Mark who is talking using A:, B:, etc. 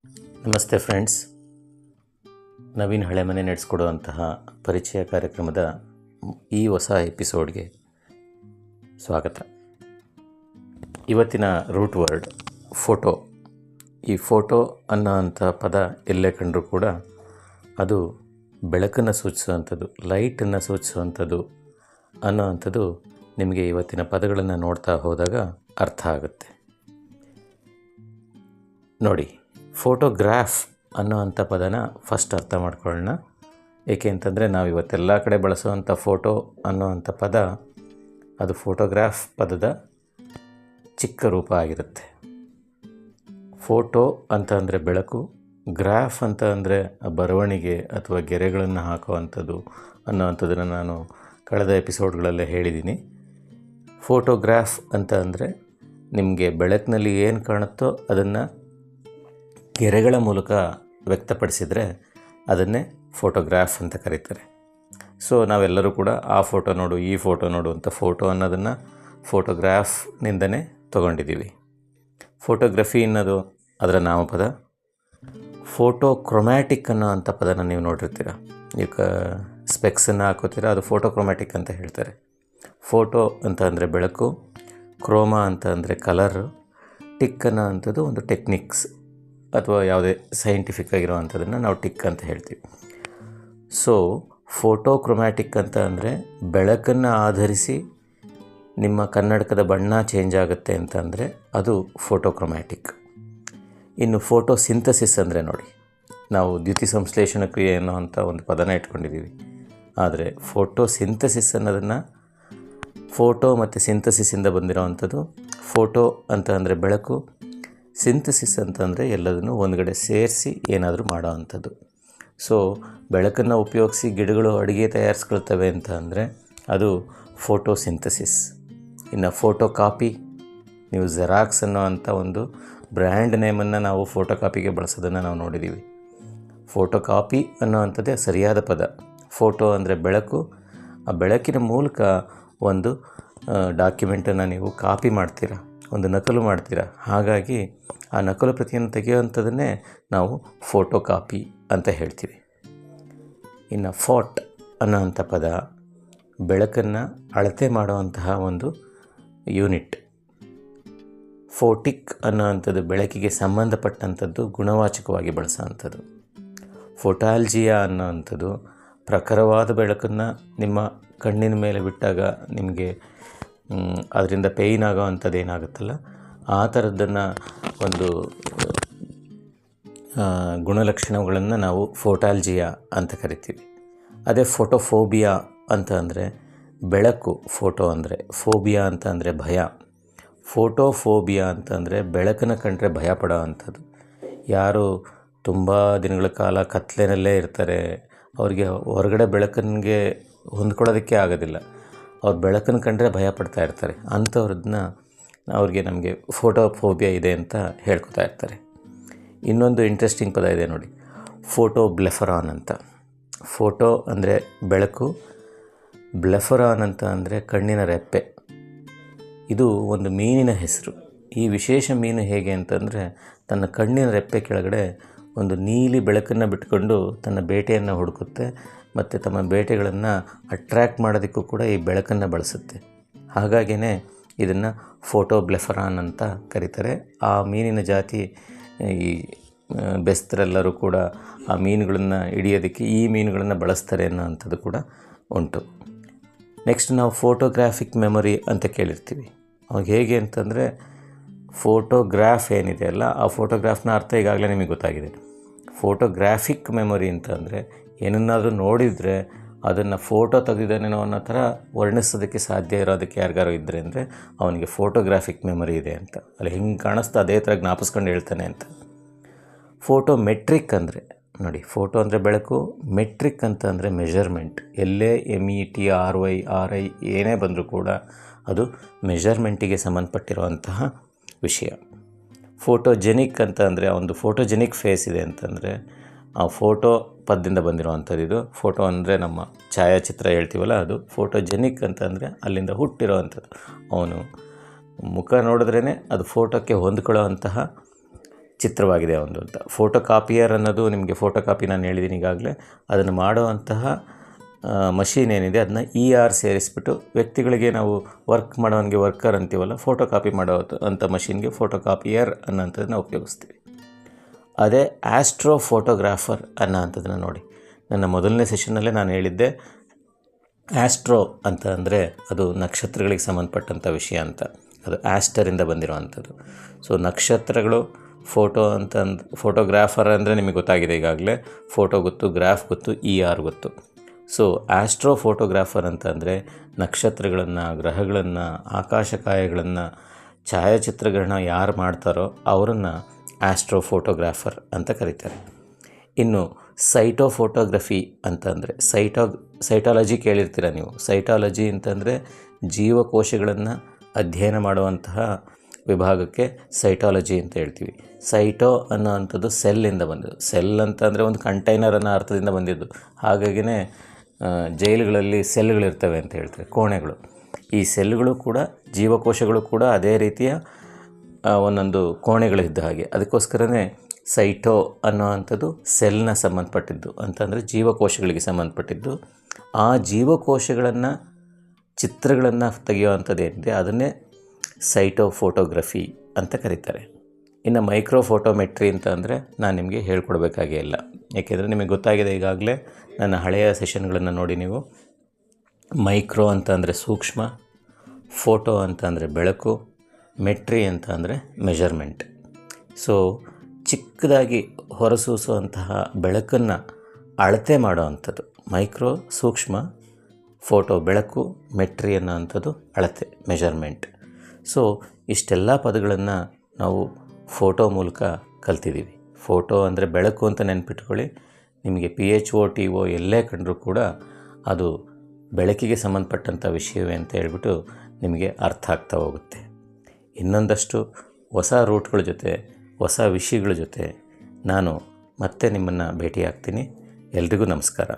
A: ನಮಸ್ತೆ ಫ್ರೆಂಡ್ಸ್, ನವೀನ್ ಹಳೆ ಮನೆ ನಡೆಸ್ಕೊಡುವಂತಹ ಪರಿಚಯ ಕಾರ್ಯಕ್ರಮದ ಈ ಹೊಸ ಎಪಿಸೋಡ್ಗೆ ಸ್ವಾಗತ. ಇವತ್ತಿನ ರೂಟ್ ವರ್ಡ್ ಫೋಟೋ. ಈ ಫೋಟೋ ಅನ್ನೋಂಥ ಪದ ಎಲ್ಲೇ ಕಂಡರೂ ಕೂಡ ಅದು ಬೆಳಕನ್ನು ಸೂಚಿಸುವಂಥದ್ದು, ಲೈಟನ್ನು ಸೂಚಿಸುವಂಥದ್ದು ಅನ್ನೋವಂಥದ್ದು ನಿಮಗೆ ಇವತ್ತಿನ ಪದಗಳನ್ನು ನೋಡ್ತಾ ಹೋದಾಗ ಅರ್ಥ ಆಗುತ್ತೆ. ನೋಡಿ, ಫೋಟೋಗ್ರಾಫ್ ಅನ್ನೋವಂಥ ಪದನ ಫಸ್ಟ್ ಅರ್ಥ ಮಾಡ್ಕೊಳ್ಳೋಣ. ಏಕೆ ಅಂತಂದರೆ ನಾವು ಇವತ್ತೆಲ್ಲ ಕಡೆ ಬಳಸುವಂಥ ಫೋಟೋ ಅನ್ನೋವಂಥ ಪದ ಅದು ಫೋಟೋಗ್ರಾಫ್ ಪದದ ಚಿಕ್ಕ ರೂಪ ಆಗಿರುತ್ತೆ. ಫೋಟೋ ಅಂತ ಅಂದರೆ ಬೆಳಕು, ಗ್ರಾಫ್ ಅಂತ ಅಂದರೆ ಬರವಣಿಗೆ ಅಥವಾ ಗೆರೆಗಳನ್ನು ಹಾಕುವಂಥದ್ದು ಅನ್ನೋವಂಥದ್ದನ್ನು ನಾನು ಕಳೆದ ಎಪಿಸೋಡ್ಗಳಲ್ಲೇ ಹೇಳಿದ್ದೀನಿ. ಫೋಟೋಗ್ರಾಫ್ ಅಂತ ಅಂದರೆ ನಿಮಗೆ ಬೆಳಕಿನಲ್ಲಿ ಏನು ಕಾಣುತ್ತೋ ಅದನ್ನು ಗೆರೆಗಳ ಮೂಲಕ ವ್ಯಕ್ತಪಡಿಸಿದರೆ ಅದನ್ನೇ ಫೋಟೋಗ್ರಾಫ್ ಅಂತ ಕರೀತಾರೆ. ಸೊ ನಾವೆಲ್ಲರೂ ಕೂಡ ಆ ಫೋಟೋ ನೋಡು, ಈ ಫೋಟೋ ನೋಡು ಅಂತ ಫೋಟೋ ಅನ್ನೋದನ್ನು ಫೋಟೋಗ್ರಾಫ್ನಿಂದನೇ ತೊಗೊಂಡಿದ್ದೀವಿ. ಫೋಟೋಗ್ರಫಿ ಅನ್ನೋದು ಅದರ ನಾಮಪದ. ಫೋಟೋಕ್ರೊಮ್ಯಾಟಿಕ್ ಅನ್ನೋ ಅಂಥ ಪದನ ನೀವು ನೋಡಿರ್ತೀರ. ಈಗ ಸ್ಪೆಕ್ಸನ್ನು ಹಾಕೋತೀರ, ಅದು ಫೋಟೋಕ್ರೊಮ್ಯಾಟಿಕ್ ಅಂತ ಹೇಳ್ತಾರೆ. ಫೋಟೋ ಅಂತ ಅಂದರೆ ಬೆಳಕು, ಕ್ರೋಮಾ ಅಂತ ಅಂದರೆ ಕಲರು, ಟಿಕ್ ಅನ್ನೋ ಅಂಥದ್ದು ಒಂದು ಟೆಕ್ನಿಕ್ಸ್ ಅಥವಾ ಯಾವುದೇ ಸೈಂಟಿಫಿಕ್ ಆಗಿರೋವಂಥದ್ದನ್ನು ನಾವು ಟಿಕ್ ಅಂತ ಹೇಳ್ತೀವಿ. ಸೊ ಫೋಟೋಕ್ರೊಮ್ಯಾಟಿಕ್ ಅಂತ ಅಂದರೆ ಬೆಳಕನ್ನು ಆಧರಿಸಿ ನಿಮ್ಮ ಕನ್ನಡಕದ ಬಣ್ಣ ಚೇಂಜ್ ಆಗುತ್ತೆ ಅಂತ ಅಂದರೆ ಅದು ಫೋಟೋಕ್ರೊಮ್ಯಾಟಿಕ್. ಇನ್ನು ಫೋಟೋ ಸಿಂಥಸಿಸ್ ಅಂದರೆ ನೋಡಿ, ನಾವು ದ್ಯುತಿ ಸಂಶ್ಲೇಷಣ ಕ್ರಿಯೆ ಅನ್ನೋ ಅಂಥ ಒಂದು ಪದನ ಇಟ್ಕೊಂಡಿದ್ದೀವಿ. ಆದರೆ ಫೋಟೋ ಸಿಂಥಸಿಸ್ ಅನ್ನೋದನ್ನು ಫೋಟೋ ಮತ್ತು ಸಿಂಥಸಿಸಿಂದ ಬಂದಿರೋವಂಥದ್ದು. ಫೋಟೋ ಅಂತ ಅಂದರೆ ಬೆಳಕು, ಸಿಂಥಸಿಸ್ ಅಂತಂದರೆ ಎಲ್ಲದನ್ನು ಒಂದುಗಡೆ ಸೇರಿಸಿ ಏನಾದರೂ ಮಾಡೋ ಅಂಥದ್ದು. ಸೊ ಬೆಳಕನ್ನು ಉಪಯೋಗಿಸಿ ಗಿಡಗಳು ಅಡುಗೆ ತಯಾರಿಸ್ಕೊಳ್ತವೆ ಅಂತ ಅಂದರೆ ಅದು ಫೋಟೋ ಸಿಂಥಸಿಸ್. ಇನ್ನು ಫೋಟೋ ಕಾಪಿ, ನೀವು ಜೆರಾಕ್ಸ್ ಅನ್ನೋ ಅಂಥ ಒಂದು ಬ್ರ್ಯಾಂಡ್ ನೇಮನ್ನು ನಾವು ಫೋಟೋ ಕಾಪಿಗೆ ಬಳಸೋದನ್ನು ನಾವು ನೋಡಿದ್ದೀವಿ. ಫೋಟೋ ಕಾಪಿ ಅನ್ನೋ ಅಂಥದ್ದೇ ಸರಿಯಾದ ಪದ. ಫೋಟೋ ಅಂದರೆ ಬೆಳಕು, ಆ ಬೆಳಕಿನ ಮೂಲಕ ಒಂದು ಡಾಕ್ಯುಮೆಂಟನ್ನು ನೀವು ಕಾಪಿ ಮಾಡ್ತೀರಾ, ಒಂದು ನಕಲು ಮಾಡ್ತೀರಾ. ಹಾಗಾಗಿ ಆ ನಕಲು ಪ್ರತಿಯನ್ನು ತೆಗೆಯುವಂಥದ್ದನ್ನೇ ನಾವು ಫೋಟೋ ಕಾಪಿ ಅಂತ ಹೇಳ್ತೀವಿ. ಇನ್ನು ಫಾಟ್ ಅನ್ನೋವಂಥ ಪದ ಬೆಳಕನ್ನು ಅಳತೆ ಮಾಡುವಂತಹ ಒಂದು ಯೂನಿಟ್. ಫೋಟಿಕ್ ಅನ್ನೋವಂಥದ್ದು ಬೆಳಕಿಗೆ ಸಂಬಂಧಪಟ್ಟಂಥದ್ದು, ಗುಣವಾಚಕವಾಗಿ ಬಳಸೋವಂಥದ್ದು. ಫೋಟಾಲ್ಜಿಯಾ ಅನ್ನೋವಂಥದ್ದು ಪ್ರಖರವಾದ ಬೆಳಕನ್ನು ನಿಮ್ಮ ಕಣ್ಣಿನ ಮೇಲೆ ಬಿಟ್ಟಾಗ ನಿಮಗೆ ಅದರಿಂದ ಪೇಯ್ನ್ ಆಗೋ ಅಂಥದ್ದು ಏನಾಗುತ್ತಲ್ಲ, ಆ ಥರದ್ದನ್ನು ಒಂದು ಗುಣಲಕ್ಷಣಗಳನ್ನು ನಾವು ಫೋಟಾಲ್ಜಿಯಾ ಅಂತ ಕರಿತೀವಿ. ಅದೇ ಫೋಟೋಫೋಬಿಯಾ ಅಂತ ಅಂದರೆ ಬೆಳಕು, ಫೋಟೋ ಅಂದರೆ, ಫೋಬಿಯಾ ಅಂತ ಅಂದರೆ ಭಯ. ಫೋಟೋಫೋಬಿಯಾ ಅಂತ ಅಂದರೆ ಬೆಳಕನ್ನು ಕಂಡ್ರೆ ಭಯ ಪಡೋ ಅಂಥದ್ದು. ಯಾರು ತುಂಬ ದಿನಗಳ ಕಾಲ ಕತ್ಲೆನಲ್ಲೇ ಇರ್ತಾರೆ, ಅವ್ರಿಗೆ ಹೊರಗಡೆ ಬೆಳಕನ್ಗೆ ಹೊಂದ್ಕೊಳ್ಳೋದಕ್ಕೆ ಆಗೋದಿಲ್ಲ, ಅವ್ರು ಬೆಳಕನ್ನು ಕಂಡ್ರೆ ಭಯ ಪಡ್ತಾ ಇರ್ತಾರೆ. ಅಂಥವ್ರನ್ನ ಅವ್ರಿಗೆ ನಮಗೆ ಫೋಟೋಫೋಬಿಯಾ ಇದೆ ಅಂತ ಹೇಳ್ಕೊತಾ ಇರ್ತಾರೆ. ಇನ್ನೊಂದು ಇಂಟ್ರೆಸ್ಟಿಂಗ್ ಪದ ಇದೆ ನೋಡಿ, ಫೋಟೋ ಬ್ಲೆಫರಾನ್ ಅಂತ. ಫೋಟೋ ಅಂದರೆ ಬೆಳಕು, ಬ್ಲೆಫರಾನ್ ಅಂತ ಅಂದರೆ ಕಣ್ಣಿನ ರೆಪ್ಪೆ. ಇದು ಒಂದು ಮೀನಿನ ಹೆಸರು. ಈ ವಿಶೇಷ ಮೀನು ಹೇಗೆ ಅಂತಂದರೆ ತನ್ನ ಕಣ್ಣಿನ ರೆಪ್ಪೆ ಕೆಳಗಡೆ ಒಂದು ನೀಲಿ ಬೆಳಕನ್ನು ಬಿಟ್ಕೊಂಡು ತನ್ನ ಬೇಟೆಯನ್ನು ಹುಡುಕುತ್ತೆ ಮತ್ತು ತಮ್ಮ ಬೇಟೆಗಳನ್ನು ಅಟ್ರ್ಯಾಕ್ಟ್ ಮಾಡೋದಕ್ಕೂ ಕೂಡ ಈ ಬೆಳಕನ್ನು ಬಳಸುತ್ತೆ. ಹಾಗಾಗಿಯೇ ಇದನ್ನು ಫೋಟೋ ಬ್ಲೆಫರಾನ್ ಅಂತ ಕರೀತಾರೆ. ಆ ಮೀನಿನ ಜಾತಿ ಈ ಬೆಸ್ತರೆಲ್ಲರೂ ಕೂಡ ಆ ಮೀನುಗಳನ್ನು ಹಿಡಿಯೋದಕ್ಕೆ ಈ ಮೀನುಗಳನ್ನು ಬಳಸ್ತಾರೆ ಅನ್ನೋ ಅಂಥದ್ದು ಕೂಡ ಉಂಟು. ನೆಕ್ಸ್ಟ್ ನಾವು ಫೋಟೋಗ್ರಾಫಿಕ್ ಮೆಮೊರಿ ಅಂತ ಕೇಳಿರ್ತೀವಿ. ಅವಾಗ ಹೇಗೆ ಅಂತಂದರೆ ಫೋಟೋಗ್ರಾಫ್ ಏನಿದೆ ಅಲ್ಲ, ಆ ಫೋಟೋಗ್ರಾಫ್ನ ಅರ್ಥ ಈಗಾಗಲೇ ನಿಮಗೆ ಗೊತ್ತಾಗಿದೆ. ಫೋಟೋಗ್ರಾಫಿಕ್ ಮೆಮೊರಿ ಅಂತ ಅಂದರೆ ಏನನ್ನಾದರೂ ನೋಡಿದರೆ ಅದನ್ನು ಫೋಟೋ ತೆಗೆದಿದ್ದಾನೇನೋ ಅನ್ನೋ ಥರ ವರ್ಣಿಸೋದಕ್ಕೆ ಸಾಧ್ಯ ಇರೋದಕ್ಕೆ ಯಾರಿಗಾರು ಇದ್ದರೆ ಅಂದರೆ ಅವನಿಗೆ ಫೋಟೋಗ್ರಾಫಿಕ್ ಮೆಮೊರಿ ಇದೆ ಅಂತ. ಅಲ್ಲಿ ಹಿಂಗೆ ಕಾಣಿಸ್ತಾ ಅದೇ ಥರ ಜ್ಞಾಪಿಸ್ಕೊಂಡು ಹೇಳ್ತಾನೆ ಅಂತ. ಫೋಟೋ ಮೆಟ್ರಿಕ್ ಅಂದರೆ ನೋಡಿ, ಫೋಟೋ ಅಂದರೆ ಬೆಳಕು, ಮೆಟ್ರಿಕ್ ಅಂತ ಅಂದರೆ ಮೆಷರ್ಮೆಂಟ್. ಎಲ್ಲೇ METRY ಏನೇ ಬಂದರೂ ಕೂಡ ಅದು ಮೆಷರ್ಮೆಂಟಿಗೆ ಸಂಬಂಧಪಟ್ಟಿರುವಂತಹ ವಿಷಯ. ಫೋಟೋಜೆನಿಕ್ ಅಂತ ಅಂದರೆ ಒಂದು ಫೋಟೋಜೆನಿಕ್ ಫೇಸ್ ಇದೆ ಅಂತಂದರೆ ಆ ಫೋಟೋ ಪದದಿಂದ ಬಂದಿರೋವಂಥದ್ದು. ಇದು ಫೋಟೋ ಅಂದರೆ ನಮ್ಮ ಛಾಯಾಚಿತ್ರ ಹೇಳ್ತೀವಲ್ಲ, ಅದು ಫೋಟೋಜೆನಿಕ್ ಅಂತಂದರೆ ಅಲ್ಲಿಂದ ಹುಟ್ಟಿರೋವಂಥದ್ದು. ಅವನು ಮುಖ ನೋಡಿದ್ರೇ ಅದು ಫೋಟೋಕ್ಕೆ ಹೊಂದ್ಕೊಳ್ಳೋ ಅಂತಹ ಚಿತ್ರವಾಗಿದೆ ಒಂದು ಅಂತ. ಫೋಟೋ ಕಾಪಿಯರ್ ಅನ್ನೋದು ನಿಮಗೆ ಫೋಟೋ ಕಾಪಿ ನಾನು ಹೇಳಿದ್ದೀನಿ ಈಗಾಗಲೇ. ಅದನ್ನು ಮಾಡುವಂತಹ ಮಷೀನ್ ಏನಿದೆ ಅದನ್ನ ಸೇರಿಸ್ಬಿಟ್ಟು ವ್ಯಕ್ತಿಗಳಿಗೆ ನಾವು ವರ್ಕ್ ಮಾಡೋನಿಗೆ ವರ್ಕರ್ ಅಂತೀವಲ್ಲ, ಫೋಟೋ ಕಾಪಿ ಮಾಡೋ ಅಂಥ ಮಷೀನ್ಗೆ ಫೋಟೋ ಕಾಪಿಯರ್ ಅನ್ನೋಂಥದ್ದನ್ನ ಉಪಯೋಗಿಸ್ತೀವಿ. ಅದೇ ಆಸ್ಟ್ರೋ ಫೋಟೋಗ್ರಾಫರ್ ಅನ್ನೋ ಅಂಥದ್ದನ್ನ ನೋಡಿ, ನನ್ನ ಮೊದಲನೇ ಸೆಷನ್ನಲ್ಲೇ ನಾನು ಹೇಳಿದ್ದೆ ಆಸ್ಟ್ರೋ ಅಂತ ಅಂದರೆ ಅದು ನಕ್ಷತ್ರಗಳಿಗೆ ಸಂಬಂಧಪಟ್ಟಂಥ ವಿಷಯ ಅಂತ. ಅದು ಆಸ್ಟರಿಂದ ಬಂದಿರೋವಂಥದ್ದು. ಸೊ ನಕ್ಷತ್ರಗಳು ಫೋಟೋಗ್ರಾಫರ್ ಅಂದರೆ ನಿಮಗೆ ಗೊತ್ತಾಗಿದೆ ಈಗಾಗಲೇ. ಫೋಟೋ ಗೊತ್ತು, ಗ್ರಾಫ್ ಗೊತ್ತು, ಗೊತ್ತು. ಸೊ ಆಸ್ಟ್ರೋ ಫೋಟೋಗ್ರಾಫರ್ ಅಂತ ಅಂದರೆ ನಕ್ಷತ್ರಗಳನ್ನು, ಗ್ರಹಗಳನ್ನು, ಆಕಾಶಕಾಯಗಳನ್ನು, ಛಾಯಾಚಿತ್ರಗಳನ್ನ ಯಾರು ಮಾಡ್ತಾರೋ ಅವರನ್ನು ಆಸ್ಟ್ರೋ ಫೋಟೋಗ್ರಾಫರ್ ಅಂತ ಕರೀತಾರೆ. ಇನ್ನು ಸೈಟೋಫೋಟೋಗ್ರಫಿ ಅಂತಂದರೆ ಸೈಟಾಲಜಿ ಕೇಳಿರ್ತೀರ ನೀವು. ಸೈಟಾಲಜಿ ಅಂತಂದರೆ ಜೀವಕೋಶಗಳನ್ನು ಅಧ್ಯಯನ ಮಾಡುವಂತಹ ವಿಭಾಗಕ್ಕೆ ಸೈಟಾಲಜಿ ಅಂತ ಹೇಳ್ತೀವಿ. ಸೈಟೋ ಅನ್ನೋ ಅಂಥದ್ದು ಸೆಲ್ಲಿಂದ ಬಂದಿದ್ದು. ಸೆಲ್ ಅಂತ ಅಂದರೆ ಒಂದು ಕಂಟೈನರ್ ಅನ್ನೋ ಅರ್ಥದಿಂದ ಬಂದಿದ್ದು. ಹಾಗಾಗಿನೇ ಜೈಲುಗಳಲ್ಲಿ ಸೆಲ್ಗಳಿರ್ತವೆ ಅಂತ ಹೇಳ್ತಾರೆ, ಕೋಣೆಗಳು. ಈ ಸೆಲ್ಗಳು ಕೂಡ, ಜೀವಕೋಶಗಳು ಕೂಡ ಅದೇ ರೀತಿಯ ಒಂದೊಂದು ಕೋಣೆಗಳಿದ್ದ ಹಾಗೆ. ಅದಕ್ಕೋಸ್ಕರನೇ ಸೈಟೋ ಅನ್ನೋ ಅಂಥದ್ದು ಸೆಲ್ನ ಸಂಬಂಧಪಟ್ಟಿದ್ದು ಅಂತಂದರೆ ಜೀವಕೋಶಗಳಿಗೆ ಸಂಬಂಧಪಟ್ಟಿದ್ದು. ಆ ಜೀವಕೋಶಗಳನ್ನು ಚಿತ್ರಗಳನ್ನು ತೆಗೆಯುವಂಥದ್ದೇನಿದೆ ಅದನ್ನೇ ಸೈಟೋ ಫೋಟೋಗ್ರಫಿ ಅಂತ ಕರೀತಾರೆ. ಇನ್ನು ಮೈಕ್ರೋ ಫೋಟೋಮೆಟ್ರಿ ಅಂತ ಅಂದರೆ ನಾನು ನಿಮಗೆ ಹೇಳ್ಕೊಡ್ಬೇಕಾಗೇ ಇಲ್ಲ, ಏಕೆಂದರೆ ನಿಮಗೆ ಗೊತ್ತಾಗಿದೆ ಈಗಾಗಲೇ. ನನ್ನ ಹಳೆಯ ಸೆಷನ್ಗಳನ್ನು ನೋಡಿ ನೀವು. ಮೈಕ್ರೋ ಅಂತ ಅಂದರೆ ಸೂಕ್ಷ್ಮ, ಫೋಟೋ ಅಂತ ಅಂದರೆ ಬೆಳಕು, ಮೆಟ್ರಿ ಅಂತ ಅಂದರೆ ಮೆಜರ್ಮೆಂಟ್. ಸೊ ಚಿಕ್ಕದಾಗಿ ಹೊರಸೂಸುವಂತಹ ಬೆಳಕನ್ನು ಅಳತೆ ಮಾಡೋ ಅಂಥದ್ದು ಮೈಕ್ರೋ, ಸೂಕ್ಷ್ಮ, ಫೋಟೋ ಬೆಳಕು, ಮೆಟ್ರಿ ಅನ್ನೋ ಅಂಥದ್ದು ಅಳತೆ, ಮೆಜರ್ಮೆಂಟ್. ಸೊ ಇಷ್ಟೆಲ್ಲ ಪದಗಳನ್ನು ನಾವು ಫೋಟೋ ಮೂಲಕ ಕಲ್ತಿದ್ದೀವಿ. ಫೋಟೋ ಅಂದರೆ ಬೆಳಕು ಅಂತ ನೆನ್ಪಿಟ್ಕೊಳ್ಳಿ. ನಿಮಗೆ PHO TO ಎಲ್ಲೇ ಕಂಡರೂ ಕೂಡ ಅದು ಬೆಳಕಿಗೆ ಸಂಬಂಧಪಟ್ಟಂಥ ವಿಷಯವೇ ಅಂತ ಹೇಳ್ಬಿಟ್ಟು ನಿಮಗೆ ಅರ್ಥ ಆಗ್ತಾ ಹೋಗುತ್ತೆ. ಇನ್ನೊಂದಷ್ಟು ಹೊಸ ರೂಟ್ಗಳ ಜೊತೆ, ಹೊಸ ವಿಷಯಗಳ ಜೊತೆ ನಾನು ಮತ್ತೆ ನಿಮ್ಮನ್ನು ಭೇಟಿಯಾಗ್ತೀನಿ. ಎಲ್ರಿಗೂ ನಮಸ್ಕಾರ.